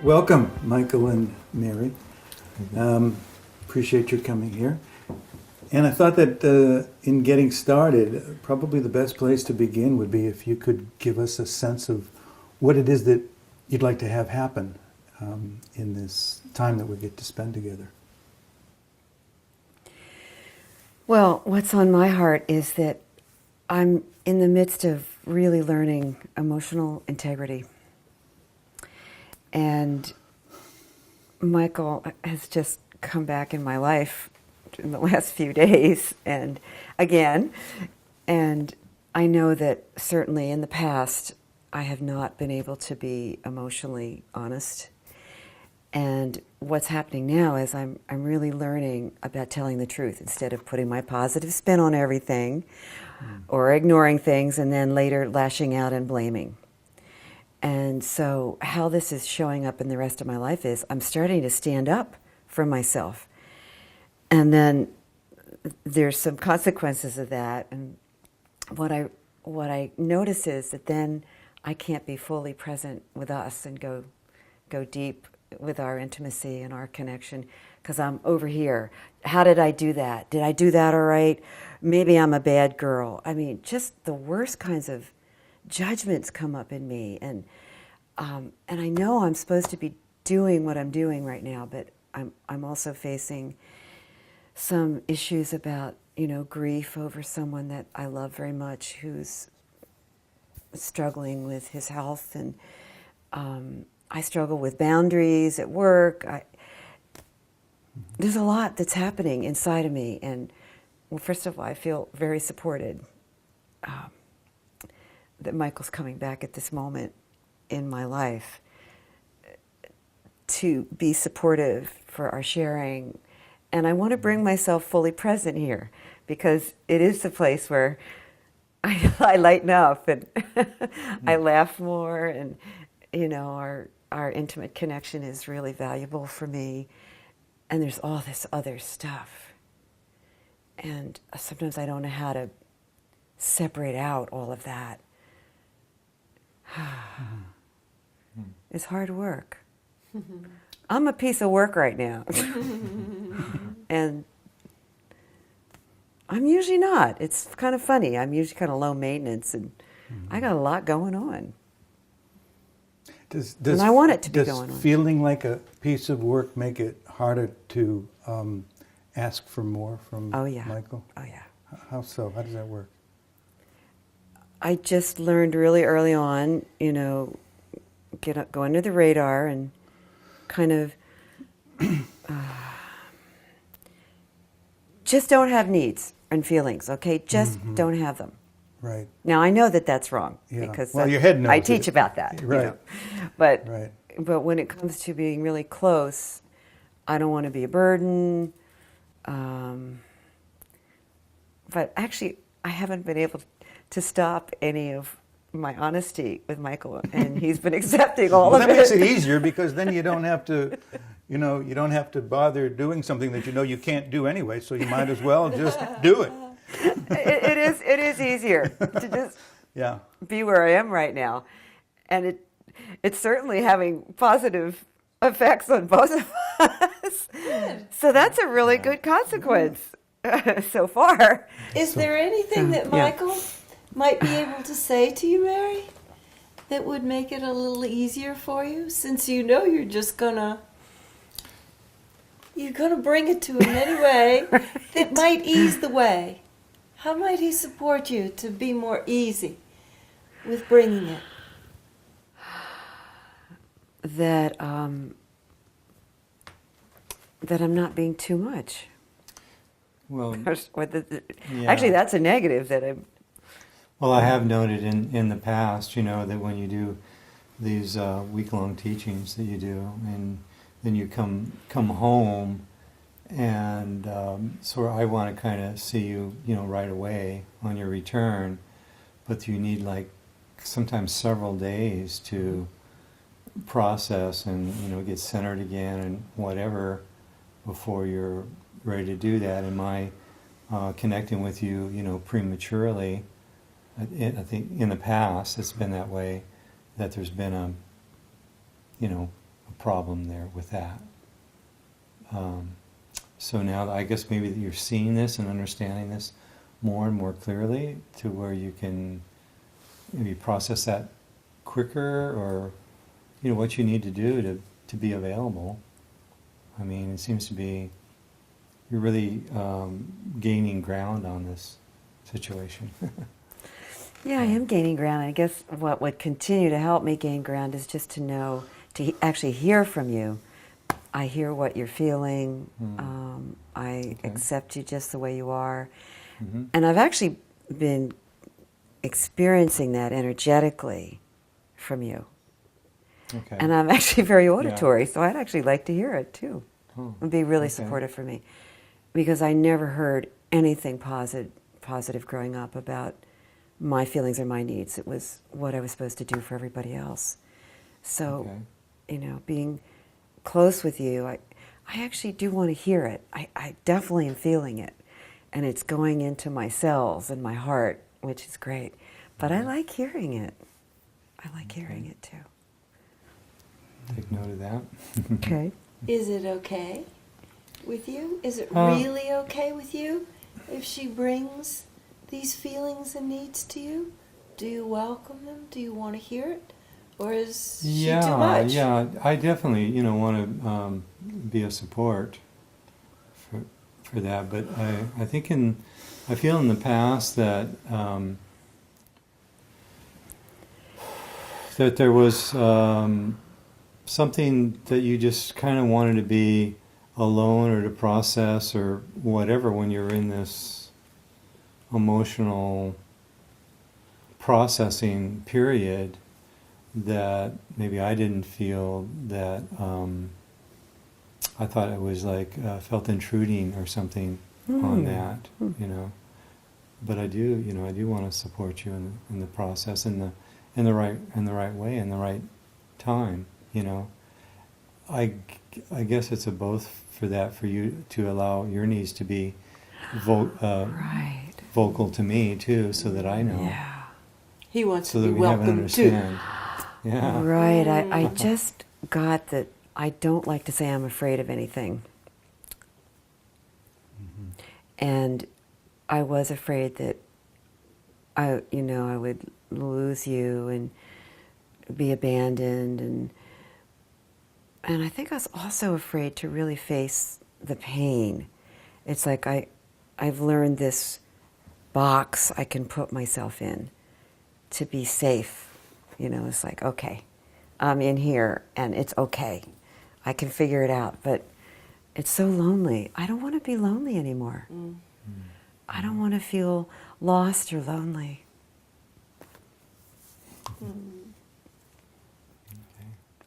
Welcome, Michael and Mary. Appreciate your coming here. And I thought that in getting started, probably the best place to begin would be if you could give us a sense of what it is that you'd like to have happen in this time that we get to spend together. Well, what's on my heart is that I'm in the midst of really learning emotional integrity. And Michael has just come back in my life in the last few days and again. And I know that certainly in the past I have not been able to be emotionally honest. And what's happening now is I'm really learning about telling the truth instead of putting my positive spin on everything or ignoring things and then later lashing out and blaming. And so how this is showing up in the rest of my life is I'm starting to stand up for myself. And then there's some consequences of that. And what I notice is that then I can't be fully present with us and go deep with our intimacy and our connection because I'm over here. How did I do that? Did I do that all right? Maybe I'm a bad girl. I mean, just the worst kinds of judgments come up in me, and I know I'm supposed to be doing what I'm doing right now, but I'm also facing some issues about grief over someone that I love very much who's struggling with his health, and I struggle with boundaries at work. There's a lot that's happening inside of me, and well, first of all, I feel very supported that Michael's coming back at this moment in my life to be supportive for our sharing. And I want to bring myself fully present here because it is the place where I lighten up and I laugh more, and our intimate connection is really valuable for me. And there's all this other stuff. And sometimes I don't know how to separate out all of that. It's hard work. I'm a piece of work right now. And I'm usually not. It's kind of funny. I'm usually kind of low maintenance, and I got a lot going on. And I want it to be going on. Does feeling like a piece of work make it harder to ask for more from Michael? Oh, yeah. How so? How does that work? I just learned really early on, go under the radar and kind of just don't have needs and feelings, okay? Just don't have them. Right. Now, I know that that's wrong because your head knows I teach about that. Right. But right. But when it comes to being really close, I don't want to be a burden. But actually, I haven't been able to stop any of my honesty with Michael, and he's been accepting all of it. That makes it easier because then you don't have to, you don't have to bother doing something that you can't do anyway. So you might as well just do it. It is easier to just be where I am right now, and it's certainly having positive effects on both of us. Good. So that's a really good consequence so far. Is there anything that Michael might be able to say to you, Mary, that would make it a little easier for you, since you're just gonna bring it to him anyway that might ease the way? How might he support you to be more easy with bringing it? That I'm not being too much. Well, actually, that's a negative that I'm. Well, I have noted in the past, that when you do these week-long teachings that you do, and then you come home, and so I want to kind of see you, right away on your return, but you need sometimes several days to process and get centered again and whatever before you're ready to do that. And my connecting with you, prematurely. I think in the past it's been that way, that there's been a problem there with that. So now I guess maybe that you're seeing this and understanding this more and more clearly to where you can maybe process that quicker, or what you need to do to be available. I mean, it seems to be you're really gaining ground on this situation. Yeah, I am gaining ground. I guess what would continue to help me gain ground is just to know, actually hear from you. I hear what you're feeling. I accept you just the way you are. Mm-hmm. And I've actually been experiencing that energetically from you. Okay. And I'm actually very auditory, so I'd actually like to hear it too. Oh, It would be really okay. supportive for me. Because I never heard anything positive growing up about my feelings or my needs. It was what I was supposed to do for everybody else. So, Okay. being close with you, I actually do want to hear it. I definitely am feeling it. And it's going into my cells and my heart, which is great. But I like hearing it. I like hearing it too. Take note of that. Okay. Is it okay with you? Is it Uh, really okay with you if she brings these feelings and needs to you? Do you welcome them? Do you want to hear it? Or is she too much? Yeah, I definitely, want to be a support for that. But I think I feel in the past that that there was something that you just kind of wanted to be alone or to process or whatever when you're in this emotional processing period, that maybe I didn't feel that I thought it was like felt intruding or something on that, But I do, I do want to support you in the process, in the right way, in the right time, I guess it's a both for you to allow your needs to be Right. vocal to me too, so that I know, Yeah. He wants so to that be we have an welcome too. understand. Yeah. Right. I just got that I don't like to say I'm afraid of anything. And I was afraid that I would lose you and be abandoned, and I think I was also afraid to really face the pain. It's like I've learned this box I can put myself in to be safe. It's like, okay, I'm in here and it's okay. I can figure it out, but it's so lonely. I don't want to be lonely anymore. I don't want to feel lost or lonely.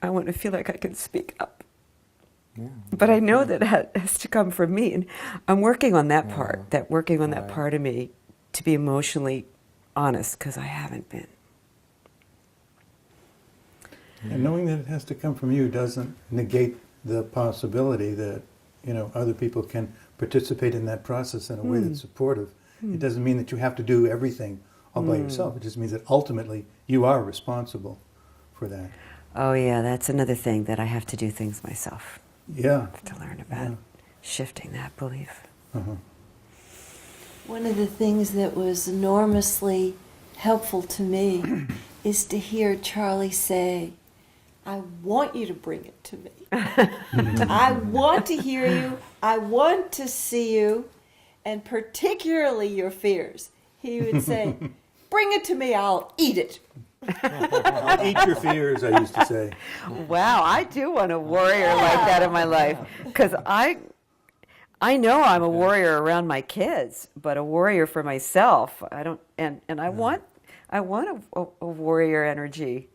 I want to feel like I can speak up. Yeah. But I know that has to come from me, and I'm working on that part, Yeah. working on that Right. part of me to be emotionally honest, because I haven't been. And knowing that it has to come from you doesn't negate the possibility that, other people can participate in that process in a way that's supportive. It doesn't mean that you have to do everything all by yourself. It just means that ultimately you are responsible for that. Oh yeah, that's another thing, that I have to do things myself. Yeah. I have to learn about shifting that belief. Uh-huh. One of the things that was enormously helpful to me is to hear Charlie say, I want you to bring it to me. I want to hear you. I want to see you. And particularly your fears. He would say, bring it to me, I'll eat it. I'll eat your fears, I used to say. Wow, I do want a warrior like that in my life, because I know I'm a warrior around my kids, but a warrior for myself, I don't. And I want a warrior energy.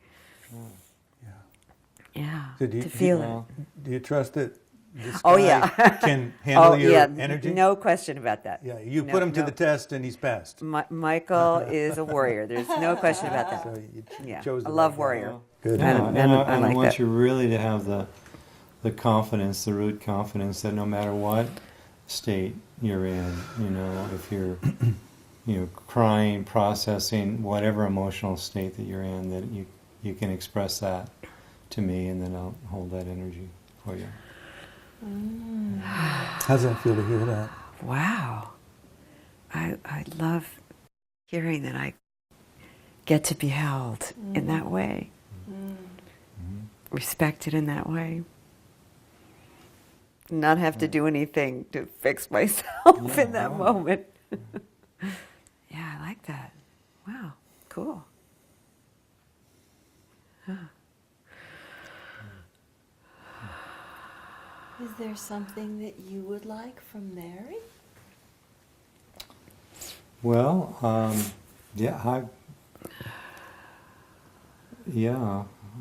Yeah, So do you- to feel do it. Do you trust that this Oh, guy yeah. can handle your yeah, energy? no question about that. Yeah, you No, put him to no. the test and he's passed. Michael is a warrior. There's no question about that. So you Yeah, chose the I love right guy. warrior. Good. Yeah, And and I I like want that. you really to have the confidence, the root confidence that no matter what state you're in, if you're, crying, processing, whatever emotional state that you're in, that you can express that to me, and then I'll hold that energy for you. How's that feel to hear that? Wow. I love hearing that I get to be held in that way, respected in that way. Not have to do anything to fix myself in that moment. Yeah, I like that. Wow, cool. Is there something that you would like from Mary? Well, I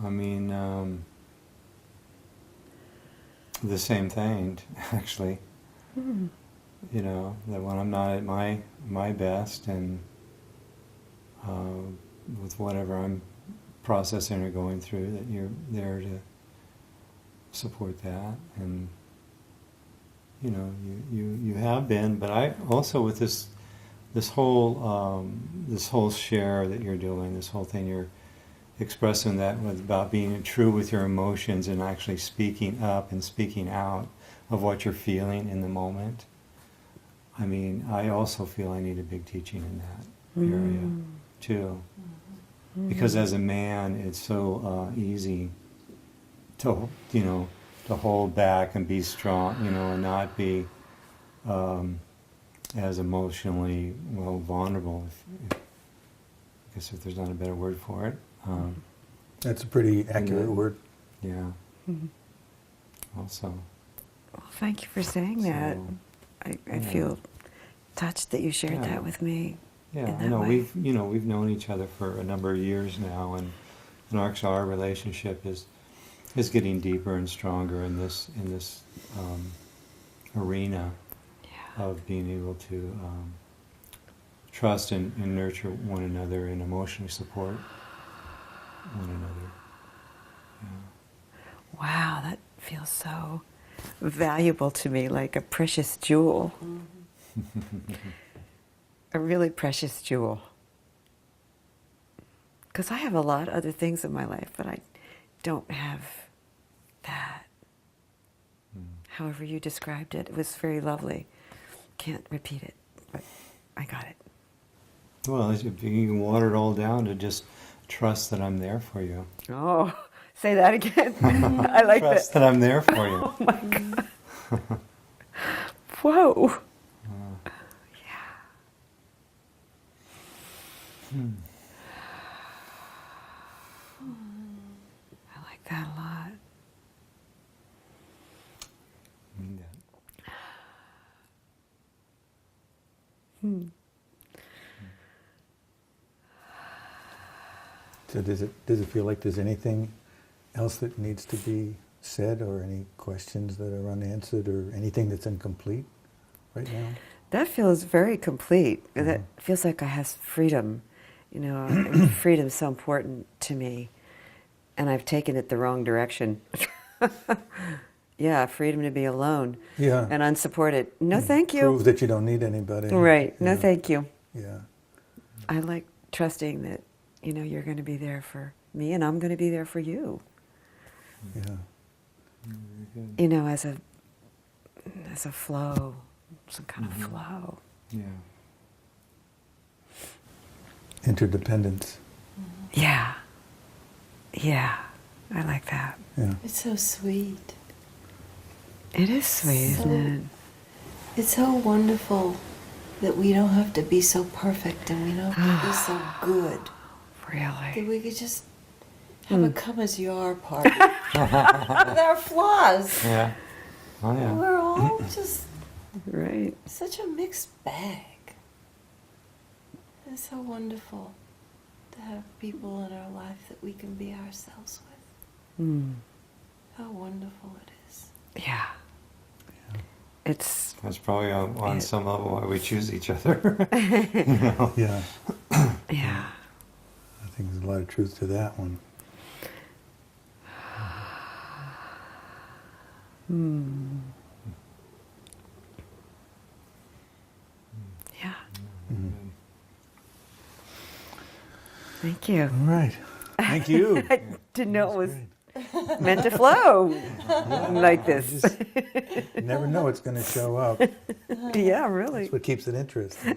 mean, the same thing, actually. You know, that when I'm not at my best, and with whatever I'm processing or going through, that you're there to support that. And you know, you have been, but I also, with this whole share that you're doing, this whole thing you're expressing, that about being true with your emotions and actually speaking up and speaking out of what you're feeling in the moment. I mean, I also feel I need a big teaching in that area too, because as a man, it's so easy to to hold back and be strong, and not be as emotionally vulnerable. I guess if there's not a better word for it. That's a pretty accurate then- word. Yeah. Also. Well, thank you for saying that. So, I yeah. feel touched that you shared Yeah. that with me. Yeah, in I that know way. we've known each other for a number of years now, and actually our relationship is getting deeper and stronger in this arena Yeah. of being able to trust and nurture one another and emotionally support one another. Yeah. Wow, that feels so valuable to me, like a precious jewel. A really precious jewel. Because I have a lot of other things in my life, but I don't have that. However you described it, it was very lovely. Can't repeat it, but I got it. Well, if you can water it all down to just trust that I'm there for you. Oh, say that again. I like Trust that. that I'm there for you. Oh my God. Whoa. Yeah. I like that a lot. I mean that. So does it feel like there's anything else that needs to be said, or any questions that are unanswered, or anything that's incomplete right now? That feels very complete. That feels like I have freedom. And freedom's so important to me. And I've taken it the wrong direction. Yeah, freedom to be alone Yeah. and unsupported. No, thank you. Prove that you don't need anybody. Right. No, Yeah. thank you. Yeah. I like trusting that, you're going to be there for me and I'm going to be there for you. Yeah. Very good. As a flow, some kind of flow. Yeah. Interdependence. Yeah. Yeah. I like that. Yeah. It's so sweet. It is sweet, So- isn't it? It's so wonderful that we don't have to be so perfect and we don't have to be so good. That Really. we could just have a come as you are party with our flaws. Yeah. Oh yeah. We're all just Right. such a mixed bag. It's so wonderful to have people in our life that we can be ourselves with. Mm. How wonderful it is. Yeah. It's, That's probably on Yeah. some level why we choose each other. Yeah. yeah. I think there's a lot of truth to that one. Yeah. Mhm. Thank you. All right. Thank you. I didn't know it was Great. meant to flow like this. You never know what's going to show up. Yeah, really. That's what keeps it interesting.